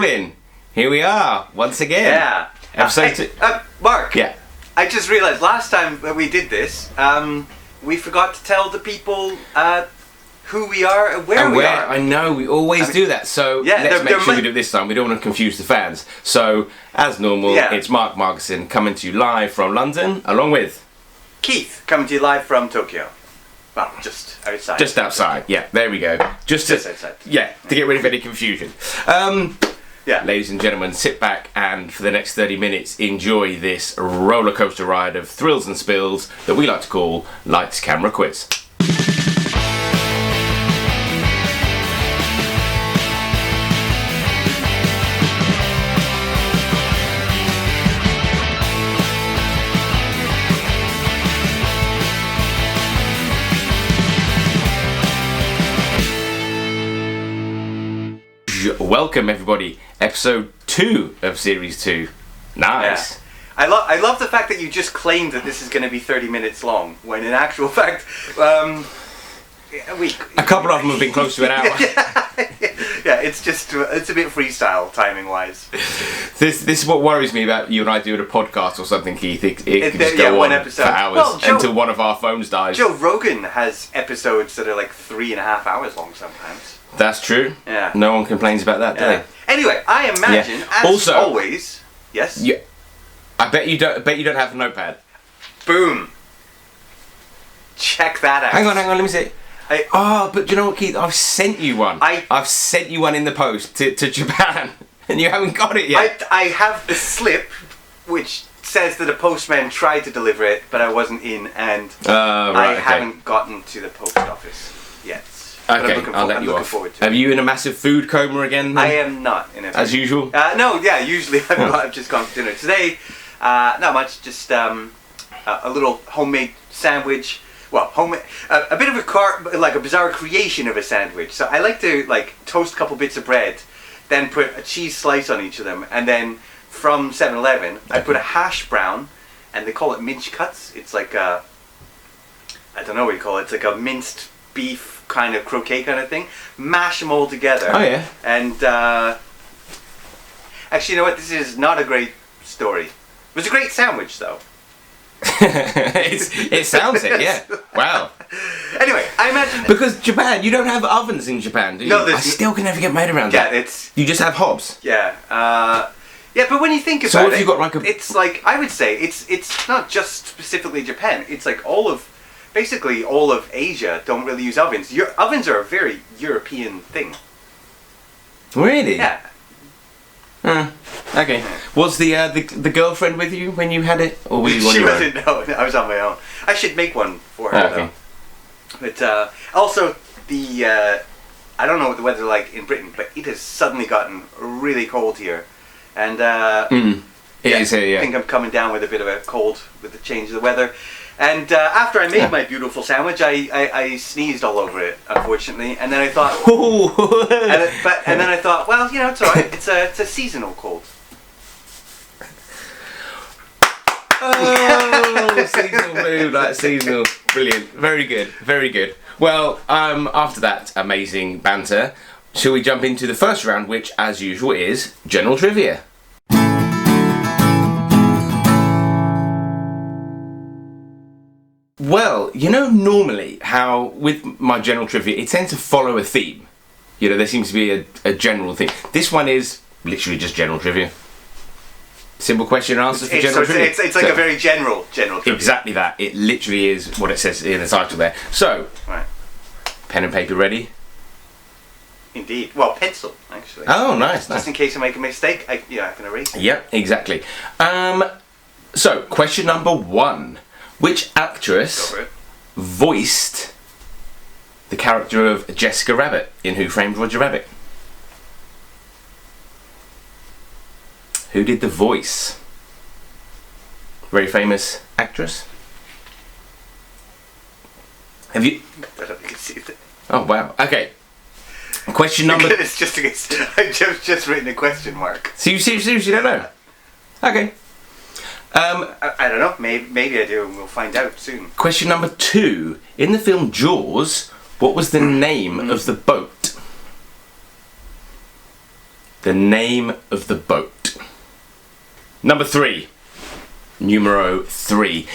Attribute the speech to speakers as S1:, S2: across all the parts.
S1: rolling. Here we are, once again.
S2: Yeah.
S1: Episode 2.
S2: Mark.
S1: Yeah.
S2: I just realised last time that we did this, we forgot to tell the people who we are and where we are.
S1: I know, we always do that. So let's make sure we do it this time. We don't want to confuse the fans. So, as normal, it's Mark Markson coming to you live from London, along with
S2: Keith, coming to you live from Tokyo. Well, just outside.
S1: Just outside, yeah, there we go. Just
S2: outside.
S1: Yeah, to get rid of any confusion. Ladies and gentlemen, sit back and for the next 30 minutes enjoy this roller coaster ride of thrills and spills that we like to call Lights Camera Quiz. Welcome everybody, episode 2 of series 2. Nice.
S2: Yeah. I love the fact that you just claimed that this is going to be 30 minutes long, when in actual fact,
S1: a couple of them have been close to an hour.
S2: Yeah, it's a bit freestyle timing wise.
S1: This is what worries me about you and I doing a podcast or something, Keith. It can just go on for hours until one of our phones dies.
S2: Joe Rogan has episodes that are like 3.5 hours long sometimes.
S1: That's true.
S2: Yeah.
S1: No one complains about that, do they?
S2: Anyway, I imagine, as always, yes.
S1: Yeah. I bet you don't have a notepad.
S2: Boom. Check that out.
S1: Hang on, let me see. But you know what, Keith? I've sent you one. I've sent you one in the post to Japan, and you haven't got it yet.
S2: I have the slip, which says that a postman tried to deliver it, but I wasn't in, and I haven't gotten to the post office yet.
S1: Okay, I'll let you off. Have you in a massive food coma again? Then?
S2: I am not in a.
S1: As usual.
S2: No, yeah. Usually I've just gone for dinner. Today, not much. Just a little homemade sandwich. Well, homemade. A bit of a bizarre creation of a sandwich. So I like to toast a couple bits of bread, then put a cheese slice on each of them, and then from 7-Eleven I put a hash brown, and they call it mince cuts. It's like I don't know what you call it. It's like a minced beef kind of croquet kind of thing. Mash them all together.
S1: Oh yeah.
S2: And actually, you know what? This is not a great story. It was a great sandwich, though.
S1: it sounds it, yeah. Wow.
S2: Anyway, I imagine
S1: because Japan, you don't have ovens in Japan, do you?
S2: No,
S1: I still can never get made around that.
S2: Yeah, it's
S1: you just have hobs.
S2: Yeah. Yeah, but when you think about
S1: so what have you got
S2: it's like I would say it's not just specifically Japan. It's like basically all of Asia don't really use ovens. Ovens are a very European thing.
S1: Really?
S2: Yeah.
S1: Okay. Was the girlfriend with you when you had it, or were you on your own?
S2: She wasn't. No, I was on my own. I should make one for her though. But also I don't know what the weather's like in Britain, but it has suddenly gotten really cold here, and
S1: it is here. Yeah.
S2: I think I'm coming down with a bit of a cold with the change of the weather. And after I made my beautiful sandwich, I sneezed all over it, unfortunately. And then I thought, and then I thought, well, you know, it's all right. It's a seasonal cold.
S1: Oh, seasonal mood, like seasonal. Brilliant. Very good. Very good. Well, after that amazing banter, shall we jump into the first round, which, as usual, is general trivia. Well, you know normally how with my general trivia it tends to follow a theme. You know, there seems to be a general theme. This one is literally just general trivia. Simple question and answer for general trivia.
S2: It's like a very general trivia.
S1: Exactly that. It literally is what it says in the title there. So,
S2: right. Pen
S1: and paper ready?
S2: Indeed. Well, pencil, actually.
S1: Oh, nice.
S2: Just in case I make a mistake, I can erase it.
S1: Yep, exactly. So, question number 1. Which actress voiced the character of Jessica Rabbit in Who Framed Roger Rabbit? Who did the voice? Very famous actress. Have you?
S2: I don't think you see that.
S1: Oh wow. Okay. Question number.
S2: It's just I've just written a question mark.
S1: So you seriously don't know? Okay.
S2: I don't know. Maybe I do, and we'll find out soon.
S1: Question number 2. In the film Jaws, what was the name of the boat the name of the boat? Number 3. Numero 3.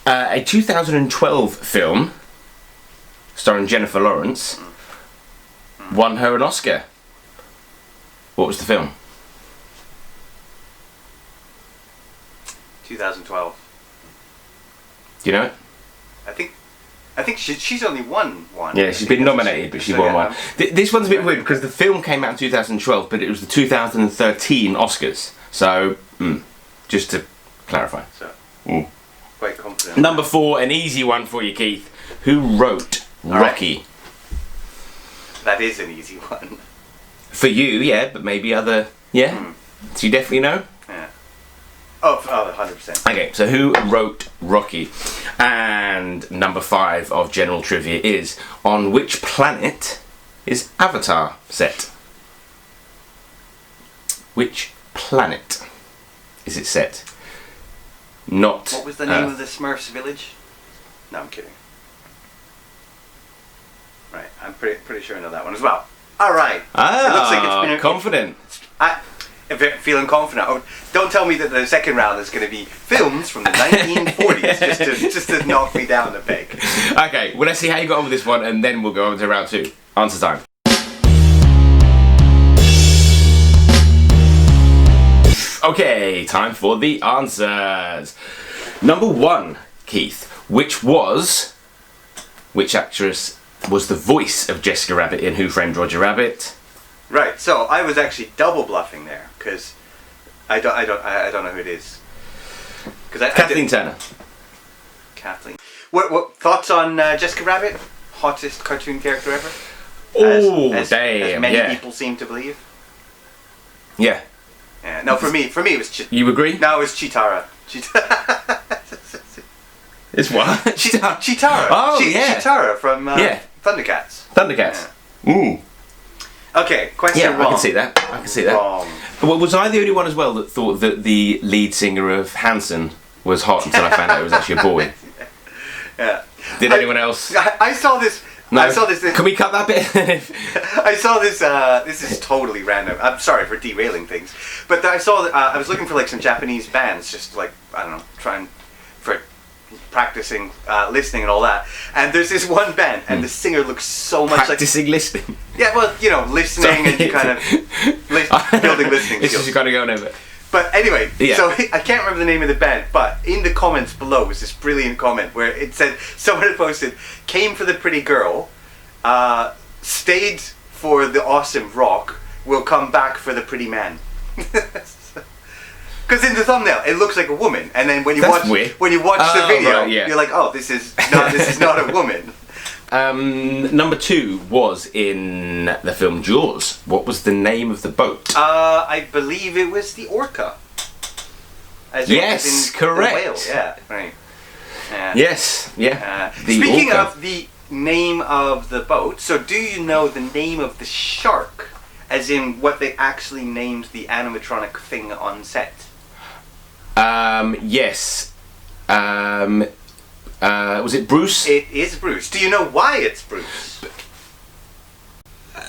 S1: A 2012 film starring Jennifer Lawrence won her an Oscar. What was the film?
S2: 2012.
S1: Do you know it?
S2: I think she's only won one.
S1: Yeah, she's been nominated, but she won one. This one's a bit weird because the film came out in 2012, but it was the 2013 Oscars. So, just to clarify.
S2: So, quite confident.
S1: Number 4, an easy one for you, Keith. Who wrote Rocky?
S2: Right. That is an easy one.
S1: For you, yeah, but maybe other... Yeah? So you definitely know?
S2: Yeah. Oh, 100%.
S1: Okay, so who wrote Rocky? And number 5 of general trivia is, on which planet is Avatar set? Which planet is it set? Not...
S2: What was the name of the Smurfs village? No, I'm kidding. Right, I'm pretty sure I know that one as well. All right.
S1: Ah,
S2: it looks like it's been
S1: confident.
S2: Feeling confident. Oh, don't tell me that the second round is going to be films from the 1940s just to knock me down a peg.
S1: Okay, well, let's see how you got on with this one, and then we'll go on to round 2. Answer time. Okay, time for the answers. Number 1, Keith. Which actress was the voice of Jessica Rabbit in Who Framed Roger Rabbit?
S2: Right, so I was actually double bluffing there because I don't know who it is.
S1: Kathleen Turner.
S2: Kathleen. What thoughts on Jessica Rabbit? Hottest cartoon character ever?
S1: Oh,
S2: as
S1: damn!
S2: many people seem to believe.
S1: Yeah.
S2: Yeah. No, for me it was.
S1: You agree?
S2: No, it was Chitara.
S1: It's what?
S2: Chitara.
S1: Oh, yeah.
S2: Chitara from Thundercats.
S1: Thundercats.
S2: Yeah.
S1: Ooh.
S2: Okay, question
S1: Yeah,
S2: wrong.
S1: I can see that.
S2: Wrong.
S1: Well, was I the only one as well that thought that the lead singer of Hanson was hot until I found out it was actually a boy?
S2: Yeah.
S1: Did anyone else?
S2: I saw this.
S1: No.
S2: I saw this.
S1: Can we cut that bit?
S2: I saw this. This is totally random. I'm sorry for derailing things, but I saw. I was looking for like some Japanese bands, just like I don't know, trying for practicing listening and all that. And there's this one band, and the singer looks so much
S1: practicing listening.
S2: Yeah, well, you know, listening and kind of building listening skills.
S1: It's just kind of going over.
S2: But anyway,
S1: Yeah.
S2: so I can't remember the name of the band, but in the comments below was this brilliant comment where it said, someone had posted, came for the pretty girl, stayed for the awesome rock, will come back for the pretty man. Because in the thumbnail, it looks like a woman, and then when you watch the video,
S1: right, yeah.
S2: you're like, oh, this is not a woman.
S1: Number 2 was in the film Jaws. What was the name of the boat?
S2: I believe it was the orca.
S1: Yes, correct.
S2: The whale. Yeah, right.
S1: Yes, yeah.
S2: Speaking
S1: orca.
S2: of the name of the boat, so do you know the name of the shark? As in what they actually named the animatronic thing on set?
S1: Yes. Was it Bruce?
S2: It is Bruce. Do you know why it's Bruce?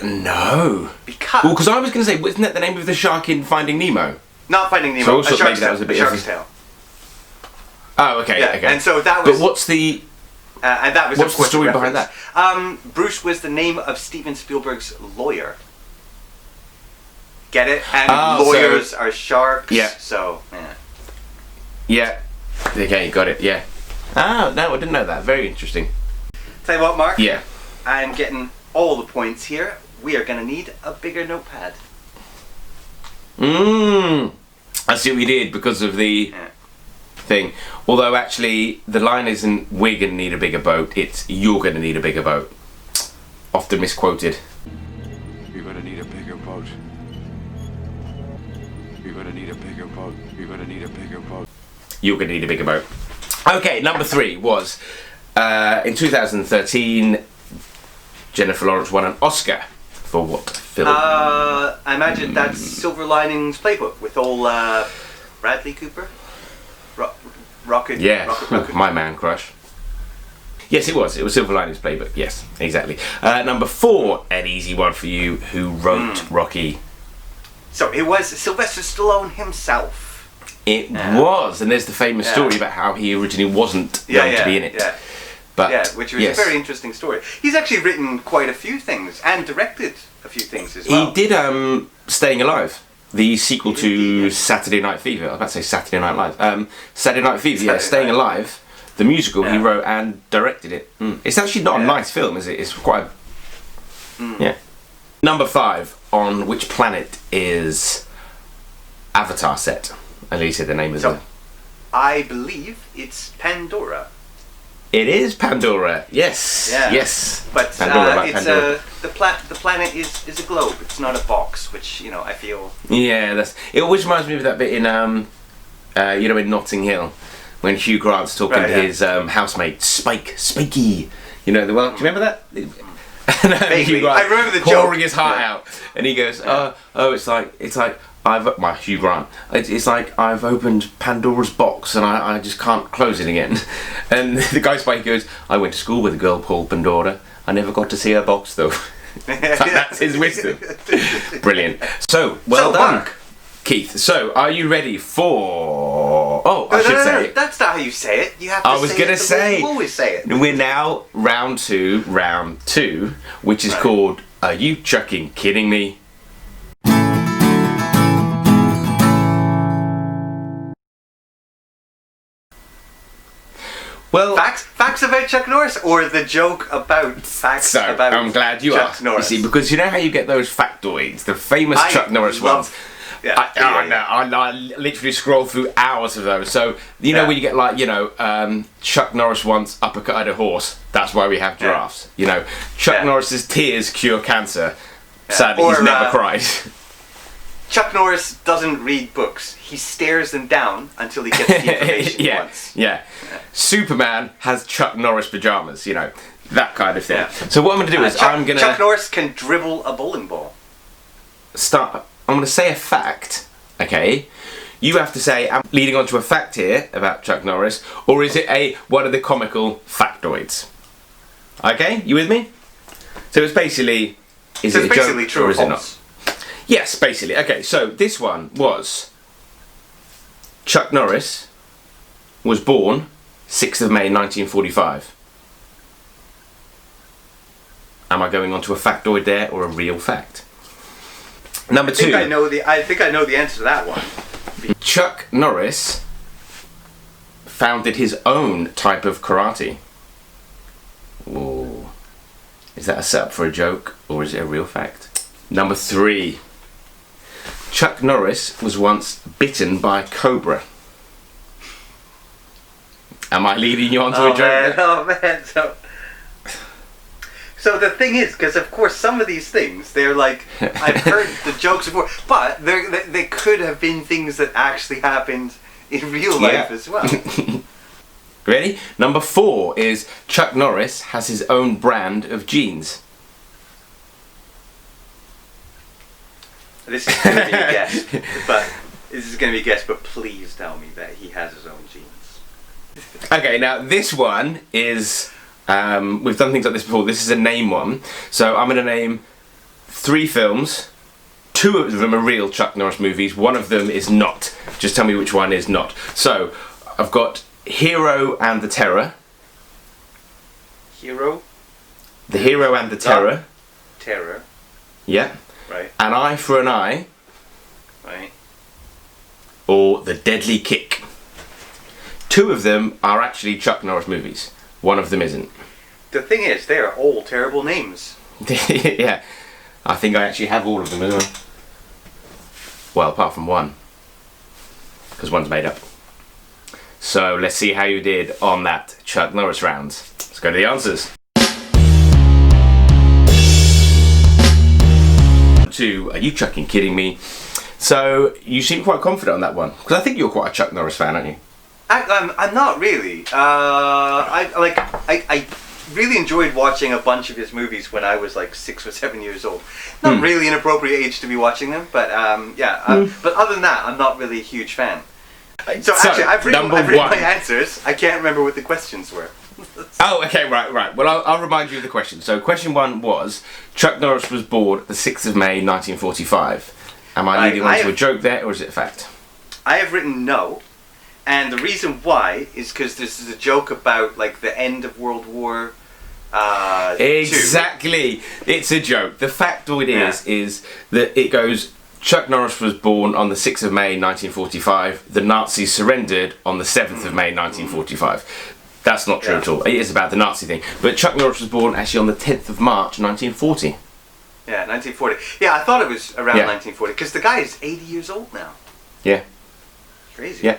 S1: No.
S2: Because
S1: I was going to say, wasn't that the name of the shark in Finding Nemo?
S2: not Finding Nemo.
S1: So
S2: A shark's
S1: that was a bit
S2: tail.
S1: of
S2: Shark's tail.
S1: Oh, okay.
S2: Yeah,
S1: okay.
S2: and so that was.
S1: But what's the?
S2: And that was
S1: What's
S2: of course
S1: the story
S2: a
S1: behind
S2: reference. Bruce was the name of Steven Spielberg's lawyer. Get it? And lawyers are sharks.
S1: Yeah.
S2: So yeah.
S1: Yeah. Okay, got it. Yeah. Oh no, I didn't know that. Very interesting.
S2: Tell you what, Mark.
S1: Yeah.
S2: I'm getting all the points here. We are going to need a bigger notepad.
S1: I see what you did because of the thing. Although actually, the line isn't "we're going to need a bigger boat." It's "you're going to need a bigger boat." Often misquoted.
S3: You're going to need a bigger boat. You're going to need a bigger boat. You're going to need a bigger boat.
S1: You're going to need a bigger boat. Okay, number 3 was in 2013. Jennifer Lawrence won an Oscar for what film?
S2: I imagine that's Silver Linings Playbook with old Bradley Cooper. Rocket.
S1: Yeah,
S2: Rocket.
S1: my man crush. Yes, it was. It was Silver Linings Playbook. Yes, exactly. Number 4, an easy one for you. Who wrote Rocky?
S2: So it was Sylvester Stallone himself.
S1: It was, and there's the famous story about how he originally wasn't going to be in it.
S2: Yeah.
S1: But
S2: which was a very interesting story. He's actually written quite a few things and directed a few things as well.
S1: He did Staying Alive, the sequel to Saturday Night Fever. I was about to say Saturday Night Live. Saturday Night Fever, Staying Alive, the musical, he wrote and directed it. It's actually not a nice film, is it? It's quite yeah. Number 5, on which planet is Avatar set? At least the name is it.
S2: I believe it's Pandora.
S1: It is Pandora. Yes.
S2: Yeah.
S1: Yes.
S2: But
S1: Pandora,
S2: it's
S1: Pandora.
S2: the planet is a globe. It's not a box, which I feel.
S1: Yeah, it always reminds me of that bit in in Notting Hill when Hugh Grant's talking to his housemate Spikey. Do you remember that?
S2: Vaguely.
S1: Hugh Grant
S2: I remember the
S1: pouring
S2: joke.
S1: his heart out, and he goes, it's like Hugh Grant. It's like I've opened Pandora's box and I just can't close it again. And the guy Spike goes, I went to school with a girl called Pandora. I never got to see her box though. That's his wisdom. Brilliant. So well done,
S2: Mark.
S1: Keith. So are you ready for? Oh, I should say.
S2: No, that's not how you say it. You have to.
S1: I was gonna say.
S2: You always say it.
S1: We're now round two, which is called Are You Chucking Kidding Me? Well,
S2: facts about Chuck Norris, or the joke about facts about.
S1: I'm glad you
S2: Chuck
S1: asked.
S2: Norris.
S1: You see, because you know how you get those factoids, the famous Chuck Norris ones.
S2: Yeah,
S1: I literally scroll through hours of those. So know when you get Chuck Norris once uppercutted a horse. That's why we have giraffes. Chuck Norris's tears cure cancer. Sadly, he's never cried.
S2: Chuck Norris doesn't read books. He stares them down until he gets the information he wants.
S1: Yeah. Superman has Chuck Norris pajamas. That kind of thing. Yeah. So what I'm going to do is
S2: Chuck Norris can dribble a bowling ball.
S1: I'm going to say a fact, okay? You have to say, I'm leading on to a fact here about Chuck Norris, or is it one of the comical factoids? Okay, you with me? So it's basically, is it a joke
S2: true
S1: or is it
S2: false?
S1: not? Yes, basically. Okay, so this one was Chuck Norris was born 6th of May 1945. Am I going on to a factoid there or a real fact? Number 2.
S2: I think I know the answer to that one.
S1: Chuck Norris founded his own type of karate. Ooh. Is that a setup for a joke or is it a real fact? Number 3. Chuck Norris was once bitten by a cobra. Am I leading you on to a joke?
S2: Oh man, so the thing is, because of course some of these things, they're like, I've heard the jokes before, but they could have been things that actually happened in real life as well.
S1: Ready? Number 4 is Chuck Norris has his own brand of jeans.
S2: This is going to be a guess, but please tell me that he has his own jeans.
S1: Okay, now this one is, we've done things like this before, this is a name one. So I'm going to name 3 films, 2 of them are real Chuck Norris movies, one of them is not. Just tell me which one is not. So, I've got Hero and the Terror.
S2: Hero?
S1: The Hero and the Terror.
S2: Terror.
S1: Yeah.
S2: Right.
S1: An Eye for an Eye.
S2: Right.
S1: Or The Deadly Kick. 2 of them are actually Chuck Norris movies. One of them isn't.
S2: The thing is, they are all terrible names.
S1: Yeah. I think I actually have all of them as well. Well, apart from one. Because one's made up. So, let's see how you did on that Chuck Norris round. Let's go to the answers. Are you chucking kidding me? So, you seem quite confident on that one. Because I think you're quite a Chuck Norris fan, aren't you?
S2: I'm not really. I really enjoyed watching a bunch of his movies when I was like 6 or 7 years old. Not really an appropriate age to be watching them, but but other than that, I'm not really a huge fan. So actually, I've written my answers. I can't remember what the questions were.
S1: Oh, okay, right. Well, I'll remind you of the question. So, question 1 was, Chuck Norris was born the 6th of May, 1945. Am I leading on to a joke there, or is it a fact?
S2: I have written no, and the reason why is because this is a joke about like the end of World War.
S1: Exactly, it's a joke. The factoid is that it goes. Chuck Norris was born on the 6th of May 1945. The Nazis surrendered on the 7th of May 1945. That's not true at all. It is about the Nazi thing. But Chuck Norris was born actually on the 10th of March 1940.
S2: Yeah, 1940. Yeah, I thought it was around 1940 because the guy is 80 years old now.
S1: Yeah.
S2: Crazy.
S1: Yeah.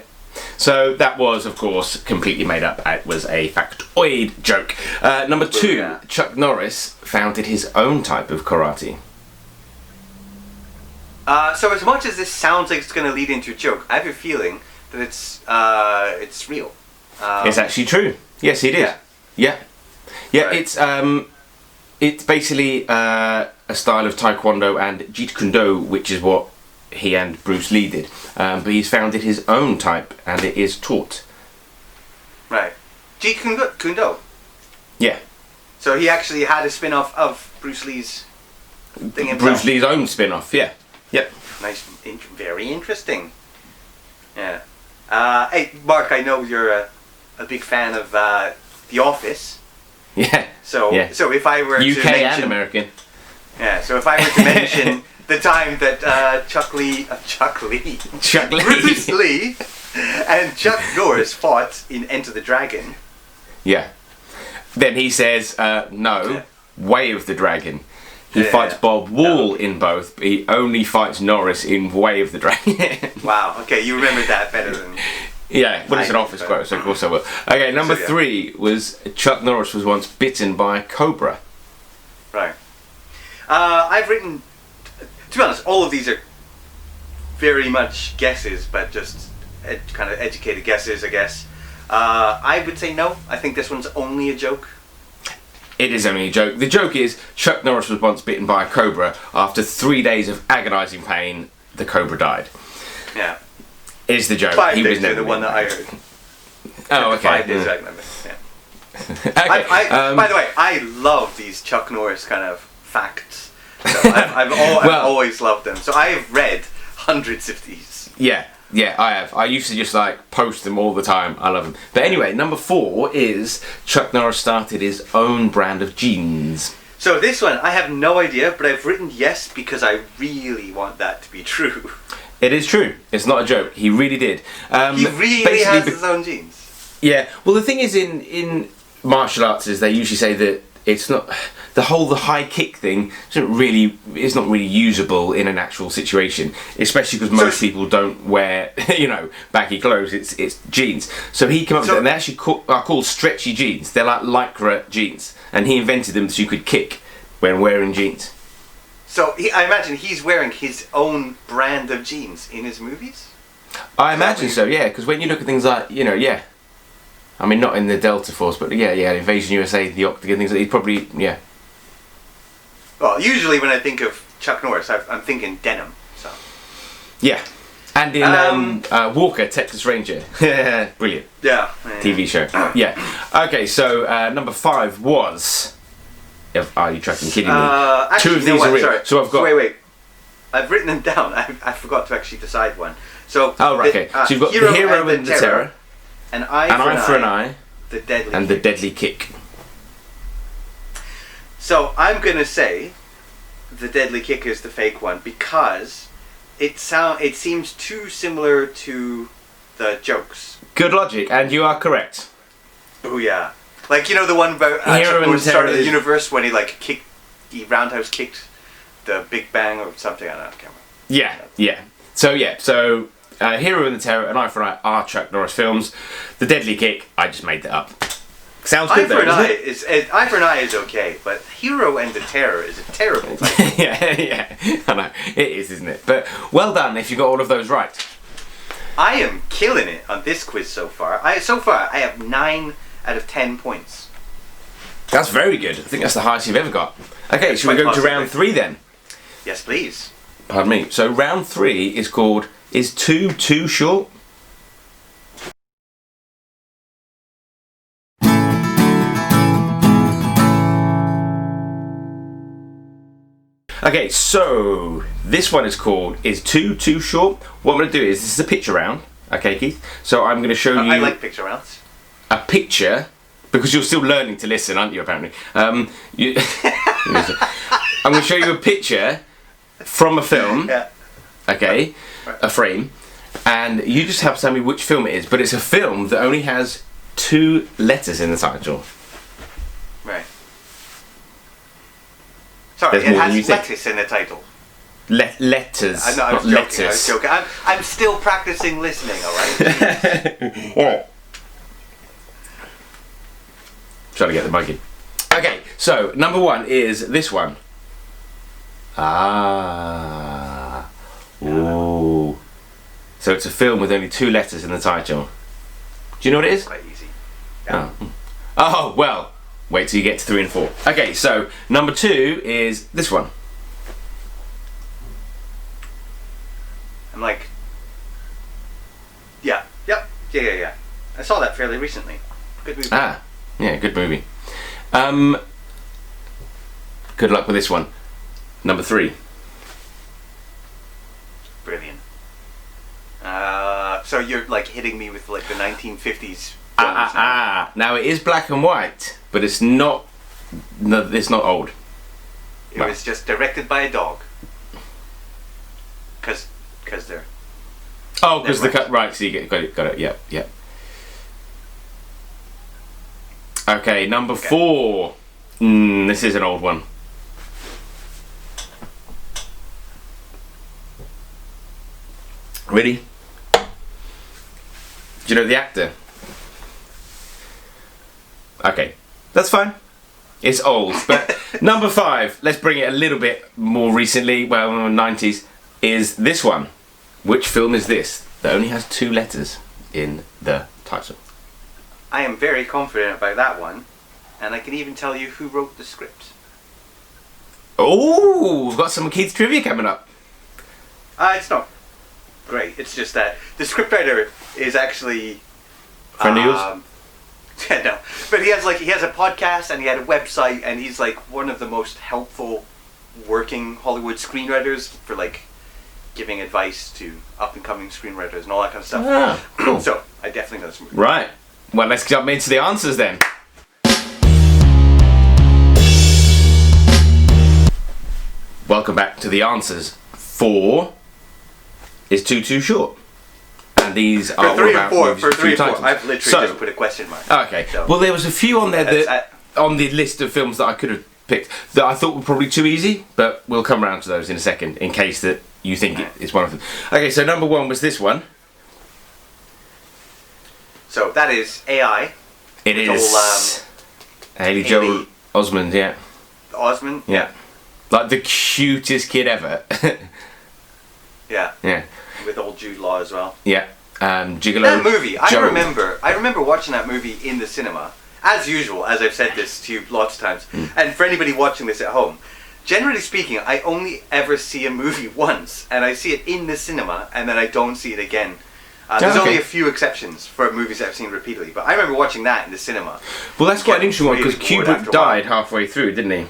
S1: So that was, of course, completely made up. It was a factoid joke. Number 2, Chuck Norris founded his own type of karate.
S2: So as much as this sounds like it's going to lead into a joke, I have a feeling that it's real.
S1: It's actually true. Yes, it is. Yeah. Right. It's basically a style of Taekwondo and Jeet Kune Do, which is what he and Bruce Lee did. But he's founded his own type, and it is taught.
S2: Right. Jeet Kune Do.
S1: Yeah.
S2: So he actually had a spin-off of Bruce Lee's thing himself.
S1: Bruce Lee's own spin-off. Yeah. Yep.
S2: Nice, very interesting. Yeah. Hey, Mark, I know you're a big fan of The Office.
S1: Yeah.
S2: So if I were
S1: UK
S2: to mention,
S1: and American.
S2: Yeah. So if I were to mention the time that Bruce Lee and Chuck Norris fought in Enter the Dragon.
S1: Yeah. Then he says, no, Way of the Dragon. He fights Bob Wall in both, but he only fights Norris in Way of the Dragon.
S2: Wow, okay, you remembered that better than...
S1: Yeah, well, it's an Office quote, so of course I will. Okay, number 3 was Chuck Norris was once bitten by a cobra.
S2: Right. I've written... To be honest, all of these are very much guesses, but just kind of educated guesses, I guess. I would say no. I think this one's only a joke.
S1: It is only a joke. The joke is Chuck Norris was once bitten by a cobra. After 3 days of agonising pain, the cobra died.
S2: Yeah.
S1: Is the joke.
S2: 5 days is the one that I heard.
S1: Oh, okay.
S2: 5 days, yeah.
S1: Okay.
S2: By the way, I love these Chuck Norris kind of facts. So I've always loved them. So I have read hundreds of these.
S1: Yeah. Yeah, I have. I used to just post them all the time. I love them. But anyway, number 4 is Chuck Norris started his own brand of jeans.
S2: So this one, I have no idea, but I've written yes because I really want that to be true.
S1: It is true. It's not a joke. He really did.
S2: He really has his own jeans.
S1: Yeah. Well, the thing is, in martial arts, is they usually say that it's not the high kick thing is not really usable in an actual situation, especially because most people don't wear baggy clothes. It's jeans. So he came up with it, and they actually are called stretchy jeans. They're like lycra jeans, and he invented them so you could kick when wearing jeans.
S2: So I imagine he's wearing his own brand of jeans in his movies.
S1: I imagine so. Yeah, because when you look at things like I mean, not in the Delta Force, but Invasion USA, the Octagon, things like that. He probably,
S2: Well, usually when I think of Chuck Norris, I'm thinking denim. So.
S1: Yeah, and in Walker, Texas Ranger, brilliant.
S2: Yeah.
S1: TV show. Yeah. Okay, so number 5 was. Are you tracking? Kidding me?
S2: Actually,
S1: 2 of these are real.
S2: Sorry.
S1: So I've got.
S2: Wait. I've written them down. I forgot to actually decide one. So.
S1: Oh right. Okay. So you've got the Hero and the Terror.
S2: An eye for an eye. The
S1: deadly kick.
S2: So I'm gonna say, the deadly kick is the fake one because it seems too similar to the jokes.
S1: Good logic, and you are correct.
S2: Oh yeah, the one about
S1: Hero and the
S2: start of the universe when he roundhouse kicked the Big Bang or something. I don't know. I can't remember.
S1: Yeah. So. Hero and the Terror and Eye for an Eye are Chuck Norris films. The Deadly Kick, I just made that up. Sounds good though, doesn't it?
S2: Eye for an Eye is okay, but Hero and the Terror is a terrible title.
S1: yeah, I know. It is, isn't it? But well done if you got all of those right.
S2: I am killing it on this quiz so far. I have 9 out of 10 points.
S1: That's very good. I think that's the highest you've ever got. Okay, should we go to round 3 then?
S2: Yes, please.
S1: Pardon me. So round 3 is called Is 2 Too Short? Okay, so this one is too short. What I'm going to do is, this is a picture round. Okay, Keith. So I'm going to show you.
S2: I like picture rounds.
S1: A picture, because you're still learning to listen, aren't you? Apparently. I'm going to show you a picture from a film.
S2: Yeah.
S1: Okay, a frame, and you just have to tell me which film it is. But it's a film that only has 2 letters in the title.
S2: Right. Sorry,
S1: There's
S2: it
S1: more than you
S2: has
S1: think.
S2: lettuce in the title.
S1: Letters,
S2: I was
S1: not
S2: joking. I was
S1: lettuce.
S2: joking. I'm still practicing listening. All right.
S1: Alright. Trying to get the mic in. Okay, so number 1 is this one. Ah. Ooh. So it's a film with only 2 letters in the title. Do you know what it is?
S2: Quite easy. Yeah.
S1: Oh, well. Wait till you get to 3 and 4. Okay, so number 2 is this one.
S2: I'm like, yeah. I saw that fairly recently. Good movie.
S1: Ah, yeah, good movie. Good luck with this one. Number 3.
S2: Brilliant. So you're like hitting me with like the 1950s films now.
S1: Now it is black and white, but it's not. No, it's not old.
S2: It was just directed by a dog. Cause they're.
S1: Oh, because the
S2: Never
S1: cut. Right, so you got it. Yep. Okay, number 4. This is an old one. Ready? Do you know the actor? Okay, that's fine. It's old, but number 5, let's bring it a little bit more recently, well, 90s, is this one. Which film is this that only has 2 letters in the title?
S2: I am very confident about that one, and I can even tell you who wrote the script.
S1: Oh, we've got some Keith's trivia coming up.
S2: It's not great. It's just that the scriptwriter is actually
S1: Friend of yours?
S2: Yeah, no, but he has a podcast and he had a website, and he's like one of the most helpful working Hollywood screenwriters for like giving advice to up and coming screenwriters and all that kind of stuff.
S1: Ah, cool.
S2: So I definitely know this movie.
S1: Right. Well, let's jump into the answers then. Welcome back to the answers. 4 is too short. And these are all
S2: 3 and
S1: about
S2: 4.
S1: movies
S2: For
S1: with
S2: 3
S1: two
S2: and 4,
S1: titles.
S2: I've literally just put a question mark.
S1: Okay.
S2: So,
S1: Well, there was a few on there that
S2: that's-
S1: on the list of films that I could have picked that I thought were probably too easy, but we'll come around to those in a second in case that you think it's one of them. Okay, so number 1 was this one.
S2: So that is AI.
S1: It
S2: With
S1: is
S2: all,
S1: Haley Joel Osment, yeah.
S2: Osmond.
S1: Yeah. Like the cutest kid ever.
S2: Yeah.
S1: Yeah.
S2: With old Jude Law as well.
S1: Yeah. Gigolo.
S2: That movie, I
S1: Joel.
S2: remember watching that movie in the cinema. As usual, as I've said this to you lots of times. And for anybody watching this at home, generally speaking, I only ever see a movie once, and I see it in the cinema, and then I don't see it again. There's only a few exceptions for movies I've seen repeatedly, but I remember watching that in the cinema.
S1: Well, that's quite an interesting one because
S2: Really bored after
S1: Kubrick
S2: a while.
S1: died halfway through, didn't he?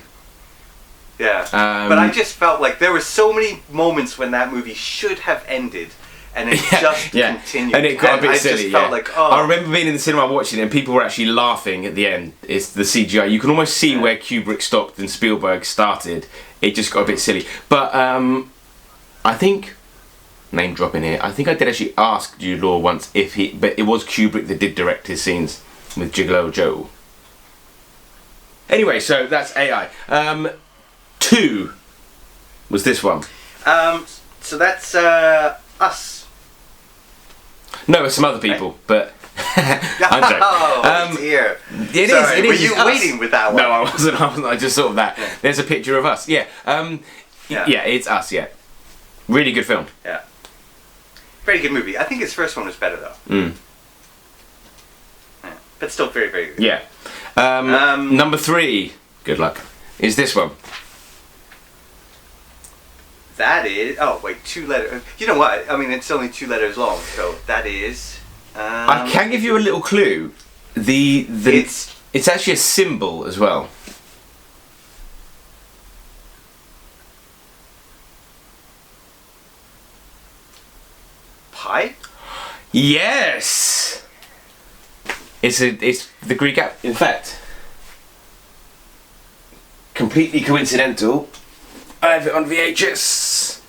S2: Yeah. But I just felt like there were so many moments when that movie should have ended, and it just continued.
S1: And it got a bit silly.
S2: I just felt like, oh.
S1: I remember being in the cinema watching it, and people were actually laughing at the end. It's the CGI. You can almost see where Kubrick stopped and Spielberg started. It just got a bit silly. But I think, name dropping here, I think I did actually ask Jude Law once if he, but it was Kubrick that did direct his scenes with Gigolo Joe. Anyway, so that's AI. 2 was this one.
S2: So that's Us.
S1: No, it's some other people, but I'm joking.
S2: Oh, dear.
S1: It
S2: Sorry,
S1: is.
S2: were
S1: It's
S2: you
S1: Us.
S2: waiting with that one?
S1: No, I wasn't. I just thought of that.
S2: Yeah.
S1: There's a picture of us. Yeah. Yeah, it's Us. Yeah. Really good film.
S2: Yeah. Very good movie. I think his first one was better though.
S1: Mm.
S2: Yeah. But still very, very good.
S1: Yeah. Number 3. Good luck. Is this one?
S2: That is. Oh wait, 2 letters. You know what? I mean, it's only 2 letters long, so that is.
S1: I can give you a little clue. It's actually a symbol as well. Yes! It's the Greek app. In fact, completely coincidental, I have it on VHS.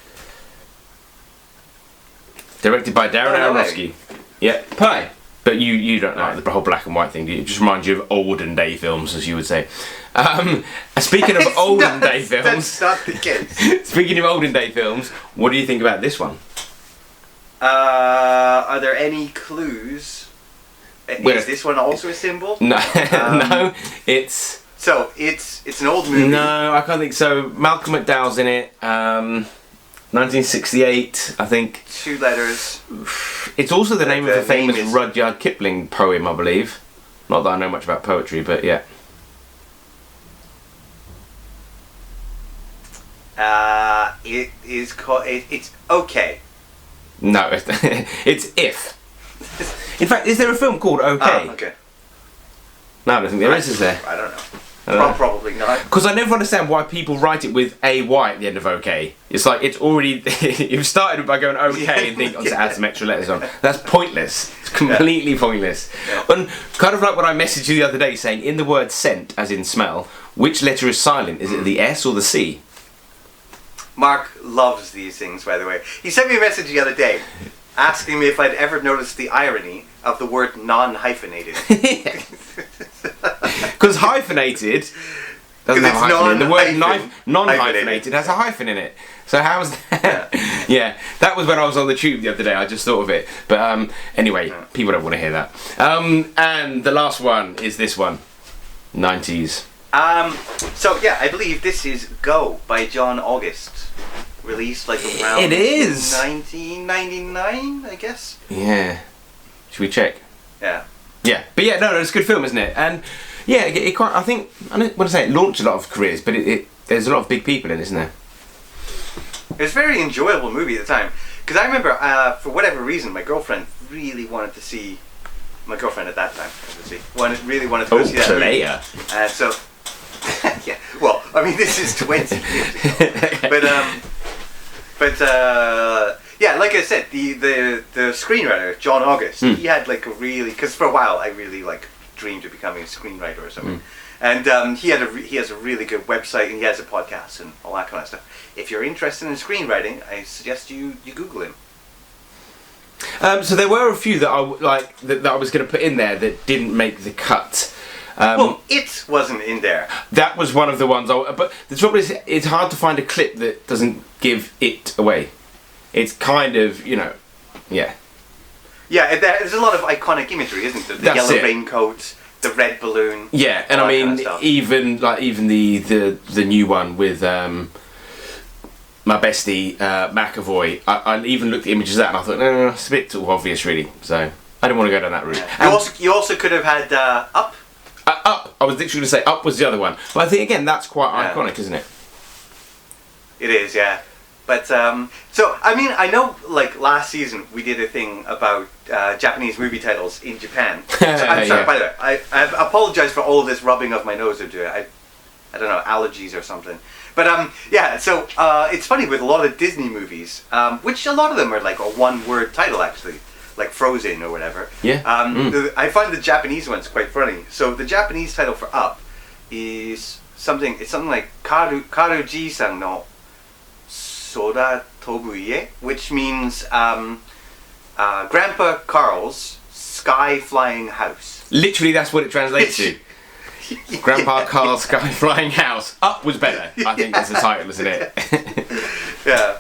S1: Directed by Darren Aronofsky. Yeah, Pie. But you don't know the whole black and white thing, do you? It just reminds you of olden day films, as you would say. Speaking of olden day films...
S2: That's not the case.
S1: Speaking of olden day films, what do you think about this one?
S2: Are there any clues? Is this one also a symbol?
S1: No, no, it's...
S2: So, it's an old movie.
S1: No, I can't think so. Malcolm McDowell's in it. 1968, I think.
S2: 2 letters.
S1: It's also the name of a famous
S2: name is-
S1: Rudyard Kipling poem, I believe. Not that I know much about poetry, but yeah.
S2: It is called... It's okay.
S1: No, it's If. In fact, is there a film called Okay?
S2: Okay.
S1: No, I don't think there is there?
S2: I don't know.
S1: I don't know.
S2: Probably not.
S1: Because I never understand why people write it with AY at the end of OK. It's like it's already... You've started by going OK and think, oh, to add some extra letters on. That's pointless. It's completely pointless.
S2: Yeah.
S1: And kind of like when I messaged you the other day saying, in the word scent, as in smell, which letter is silent? Is it the S or the C?
S2: Mark loves these things, by the way. He sent me a message the other day asking me if I'd ever noticed the irony of the word non-hyphenated.
S1: Because hyphenated doesn't have a hyphen in. The word non-hyphenated has a hyphen in it. So how's that? Yeah, that was when I was on the tube the other day. I just thought of it. But anyway, people don't want to hear that. And the last one is this one. 90s.
S2: So yeah, I believe this is Go by John August. Released like around
S1: It is
S2: 1999, I guess.
S1: Yeah. Should we check?
S2: Yeah.
S1: Yeah, but yeah, no, it's a good film, isn't it? And yeah, it quite. I think I don't want to say it launched a lot of careers, but there's a lot of big people in, isn't there?
S2: It was a very enjoyable movie at the time because I remember for whatever reason my girlfriend really wanted to see. My girlfriend at that time, obviously, really wanted to go see that
S1: player.
S2: movie. And so, yeah. Well, I mean, this is 20 years ago, but yeah, like I said, the screenwriter John August, he had like a really, because for a while I really like dreamed of becoming a screenwriter or something, and he has a really good website and he has a podcast and all that kind of stuff. If you're interested in screenwriting, I suggest you Google him.
S1: So there were a few that I that I was going to put in there that didn't make the cut.
S2: Well, It wasn't in there.
S1: That was one of the ones. But the trouble is, it's hard to find a clip that doesn't give it away. It's kind of, yeah.
S2: Yeah, there's a lot of iconic imagery, isn't there? The yellow raincoat, the red balloon.
S1: Yeah, and I mean, even the new one with my bestie McAvoy. I even looked at images of that and I thought, no, it's a bit too obvious, really. So I didn't want to go down that route.
S2: Yeah. You also could have had Up.
S1: Up. I was literally going to say Up was the other one, but I think again that's quite iconic, isn't it?
S2: It is, yeah. But so I mean, I know like last season we did a thing about Japanese movie titles in Japan. So, I'm sorry, by the way, I apologize for all this rubbing of my nose into it. I don't know, allergies or something. But yeah, so it's funny with a lot of Disney movies, which a lot of them are like a one-word title actually, like Frozen or whatever.
S1: Yeah.
S2: I find the Japanese ones quite funny. So the Japanese title for Up is something like Karuji-san no Soda Tobu Ie, which means Grandpa Carl's sky flying house.
S1: Literally, that's what it translates to. Grandpa Carl's sky flying house. Up was better, I think is the title, isn't it?
S2: Yeah.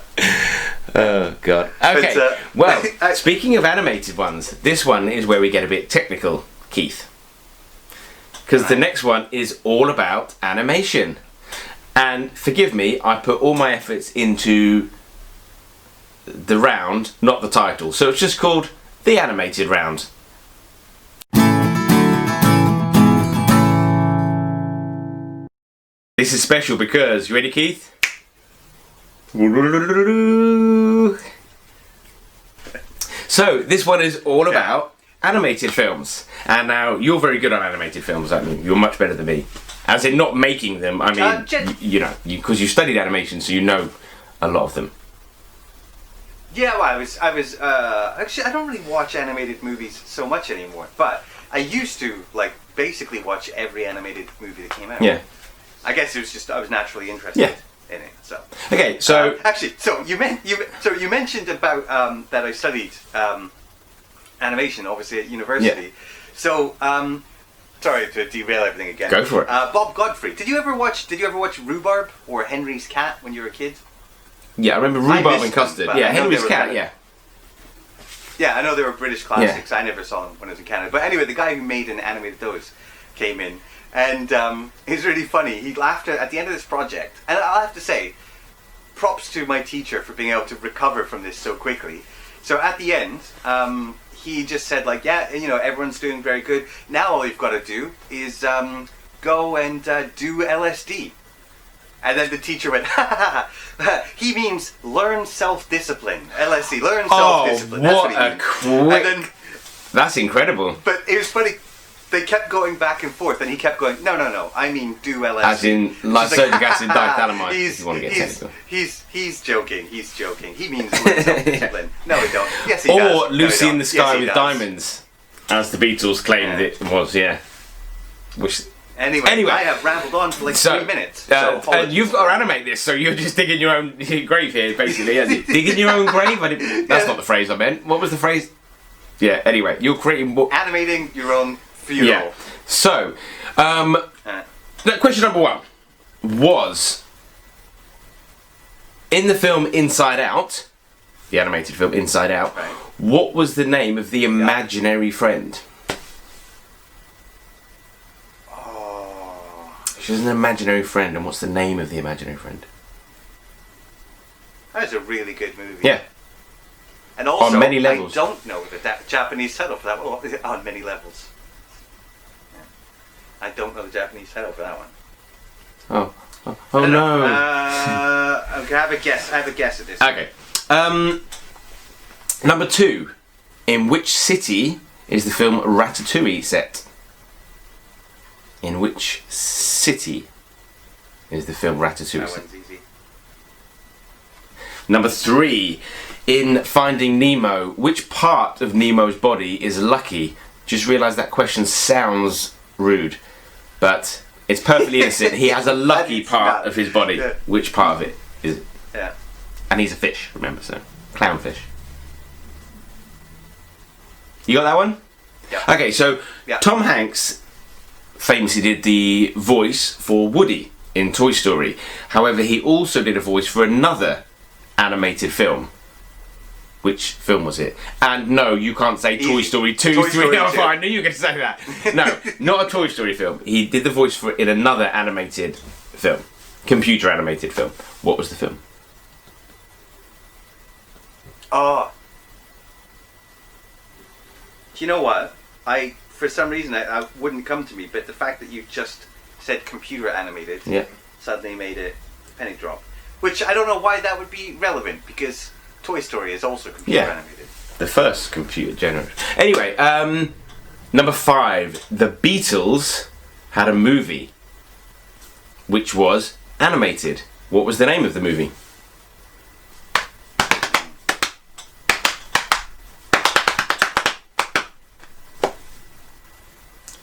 S1: Oh god. Okay.
S2: But,
S1: well, speaking of animated ones, this one is where we get a bit technical, Keith. Because the next one is all about animation. And forgive me, I put all my efforts into the round, not the title. So it's just called The Animated Round. This is special because, you ready, Keith? So, this one is all about animated films. And now, you're very good on animated films, I mean, you're much better than me. As in not making them, I mean, you know, because you studied animation, so you know a lot of them.
S2: Yeah, well, I was actually I don't really watch animated movies so much anymore, but I used to basically watch every animated movie that came out.
S1: Yeah.
S2: I guess it was just I was naturally interested in it. So
S1: okay, so
S2: actually, so you mentioned about that I studied animation, obviously at university.
S1: Yeah.
S2: So sorry to derail everything again.
S1: Go for it.
S2: Bob Godfrey. Did you ever watch Rhubarb or Henry's Cat when you were a kid?
S1: yeah, I remember rhubarb and custard.
S2: them,
S1: Yeah,
S2: I know
S1: Henry's
S2: they were
S1: cat.
S2: kind of-
S1: Yeah.
S2: Yeah, I know they were British classics. I never saw them when I was in Canada. But anyway, the guy who made and animated those came in, and he's really funny. He laughed at the end of this project, and I'll have to say, props to my teacher for being able to recover from this so quickly. So at the end, he just said yeah, everyone's doing very good. Now all you've got to do is go and do LSD. And then the teacher went, he means learn self-discipline. LSD, learn self-discipline.
S1: What
S2: That's
S1: a
S2: quick...
S1: quick...
S2: And then,
S1: That's incredible.
S2: but it was funny, they kept going back and forth, and he kept going, no, I mean do LSD.
S1: As in, like
S2: She's
S1: citric acid diethylamide, if you want to get
S2: he's,
S1: technical.
S2: he's joking, He means learn self-discipline. No, he don't. Yes, he does.
S1: Or Lucy
S2: no,
S1: in the Sky
S2: he
S1: with
S2: does.
S1: Diamonds, as the Beatles claimed it was, yeah. Which...
S2: Anyway, I have rambled on for 3 minutes. So
S1: and you've got to animate this, so you're just digging your own grave here, basically. Digging your own grave? That's not the phrase I meant. What was the phrase? Yeah, anyway, you're creating...
S2: animating your own funeral.
S1: Yeah. So, question number 1 was, in the film Inside Out, the animated film Inside Out,
S2: right.
S1: What was the name of the imaginary friend? She has an imaginary friend, and what's the name of the imaginary friend?
S2: That's a really good movie.
S1: Yeah.
S2: And also,
S1: on many levels.
S2: I don't know the Japanese title for that one. What is it? On many levels. Yeah. I don't know the Japanese title for that one.
S1: Oh no.
S2: Okay, I have a guess. I have a guess at this.
S1: Okay. Number 2. In which city is the film Ratatouille set? In which city is the film Ratatouille
S2: That
S1: set?
S2: one's easy.
S1: Number 3. In Finding Nemo, which part of Nemo's body is lucky? Just realised that question sounds rude, but it's perfectly innocent. He has a lucky part of his body.
S2: Yeah.
S1: Which part of it is it?
S2: Yeah.
S1: And he's a fish, remember, so clownfish. You got that one?
S2: Yeah.
S1: Okay, so
S2: Yeah.
S1: Tom Hanks famously did the voice for Woody in Toy Story. However, he also did a voice for another animated film. Which film was it? And no, you can't say Toy
S2: Easy.
S1: Story 2,
S2: Toy
S1: 3.
S2: Story
S1: Oh,
S2: 2.
S1: I knew you were going to say that. No, not a Toy Story film. He did the voice for it in another animated film. Computer animated film. What was the film?
S2: Oh. Do you know what? For some reason, I wouldn't come to me, but the fact that you just said computer animated
S1: Yeah.
S2: suddenly made it penny drop. Which I don't know why that would be relevant, because Toy Story is also computer animated.
S1: The first computer generated. Anyway, number 5. The Beatles had a movie which was animated. What was the name of the movie?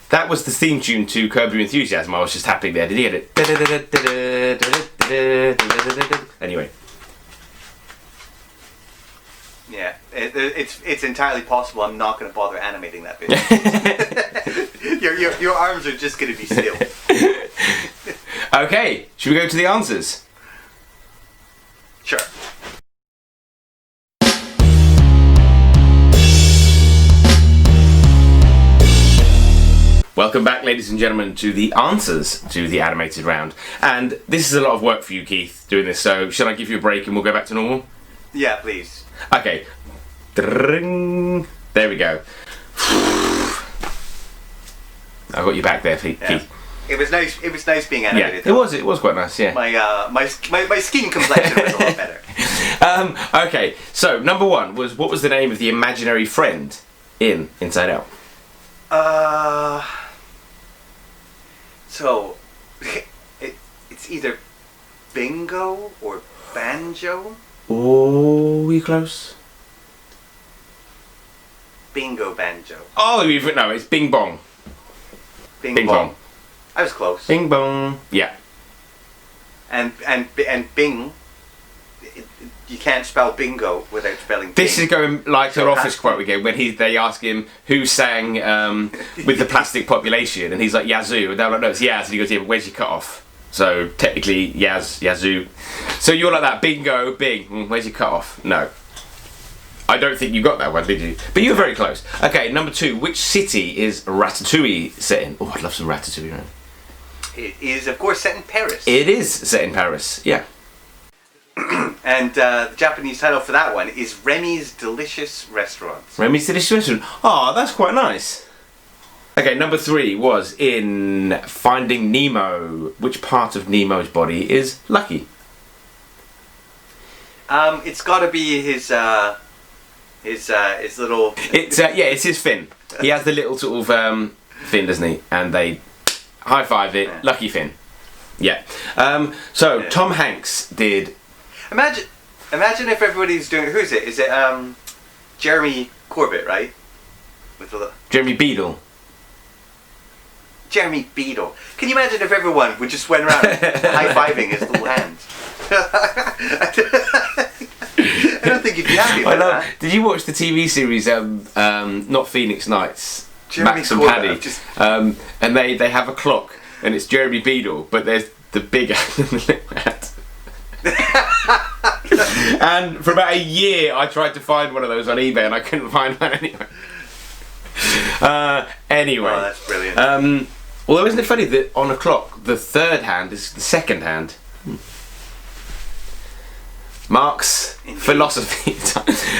S1: That was the theme tune to Curb Your Enthusiasm. I was just tapping there. Did you get it? Anyway.
S2: Yeah, it's entirely possible I'm not going to bother animating that bit. your arms are just going to be still.
S1: Okay, should we go to the answers?
S2: Sure.
S1: Welcome back, ladies and gentlemen, to the answers to the animated round. And this is a lot of work for you, Keith, doing this, so shall I give you a break and we'll go back to normal?
S2: Yeah, please.
S1: Okay. Dring. There we go. I got you back there, Keith.
S2: Yeah. It was nice. It was nice being
S1: Yeah,
S2: animated.
S1: it was. It was quite nice. Yeah.
S2: My skin complexion was a lot better.
S1: Okay. So number 1 was, what was the name of the imaginary friend in Inside Out?
S2: So it's either bingo or banjo.
S1: Oh, you close?
S2: bingo banjo.
S1: Oh, no, it's Bing Bong.
S2: Bing bong. I was close.
S1: Bing Bong. Yeah.
S2: And Bing, you can't spell bingo without spelling
S1: This
S2: Bing.
S1: is going like
S2: So
S1: an
S2: it
S1: office
S2: has to
S1: quote again when they ask him who sang with the plastic population, and he's like Yazoo, and they're like, no, it's Yaz, and he goes, yeah, but where's your cut off? So technically Yazoo. So you're like that, bingo, Bing. Where's your cut off? No. I don't think you got that one, did you? But you were very close. Okay, number 2. Which city is Ratatouille set in? Oh, I'd love some Ratatouille, man.
S2: It is, of course, set in Paris.
S1: It is set in Paris, yeah.
S2: And the Japanese title for that one is Remy's Delicious Restaurants.
S1: Remy's Delicious Restaurant. Oh, that's quite nice. Okay, number 3 was in Finding Nemo. Which part of Nemo's body is lucky?
S2: It's got to be his little.
S1: It's his fin. He has the little sort of fin, doesn't he? And they high five it.
S2: Yeah.
S1: Lucky fin. Yeah. Tom Hanks did.
S2: Imagine if everybody's doing. Who's it? Is it Jeremy Corbett, right? With the
S1: Jeremy Beadle.
S2: Jeremy Beadle. Can you imagine if everyone would just went around high-fiving his little hands? I don't think you'd be happy about that.
S1: Did you watch the TV series Not Phoenix Nights?
S2: Jeremy
S1: Max and
S2: Corbett,
S1: Paddy. And they have a clock, and it's Jeremy Beadle, but there's the big hand and the little hand. And for about a year I tried to find one of those on eBay and I couldn't find one anyway. Anyway.
S2: Oh, that's brilliant.
S1: Although isn't it funny that on a clock the third hand is the second hand? Mark's philosophy.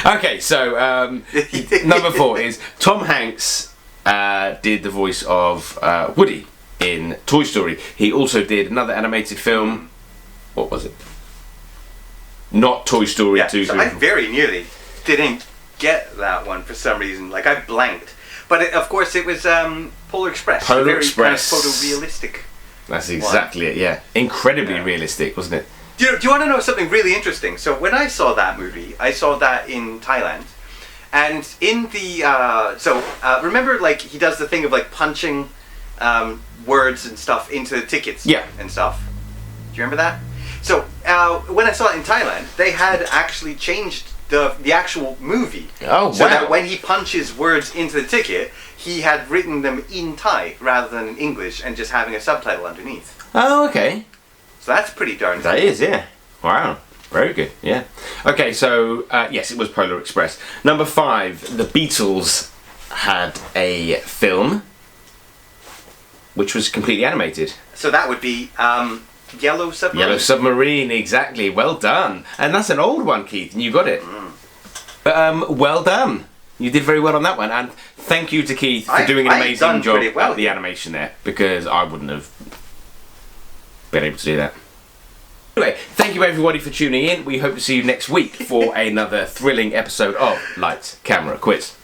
S1: Okay, so number 4 is Tom Hanks did the voice of Woody in Toy Story. He also did another animated film. What was it? Not Toy Story 2.
S2: So I very nearly didn't get that one for some reason. Like I blanked. But of course it was Polar Express.
S1: Polar
S2: very
S1: Express.
S2: Kind of photorealistic.
S1: That's exactly it, yeah. Incredibly realistic, wasn't it?
S2: Do you want to know something really interesting? So when I saw that movie, I saw that in Thailand. And in the... remember like he does the thing of like punching words and stuff into the tickets and stuff? Do you remember that? So when I saw it in Thailand, they had actually changed the actual movie.
S1: Oh, wow.
S2: So that when he punches words into the ticket, he had written them in Thai rather than in English and just having a subtitle underneath.
S1: Oh, okay.
S2: So that's pretty darn
S1: That is, yeah. Wow. Very good, yeah. Okay, so, yes, it was Polar Express. Number 5, the Beatles had a film which was completely animated.
S2: So that would be Yellow Submarine.
S1: Yellow Submarine, exactly. Well done. And that's an old one, Keith, and you got it. But, well done. You did very well on that one. And thank you to Keith for doing an amazing job at the animation there, because I wouldn't have been able to do that. Anyway, thank you everybody for tuning in. We hope to see you next week for another thrilling episode of Lights, Camera, Quiz.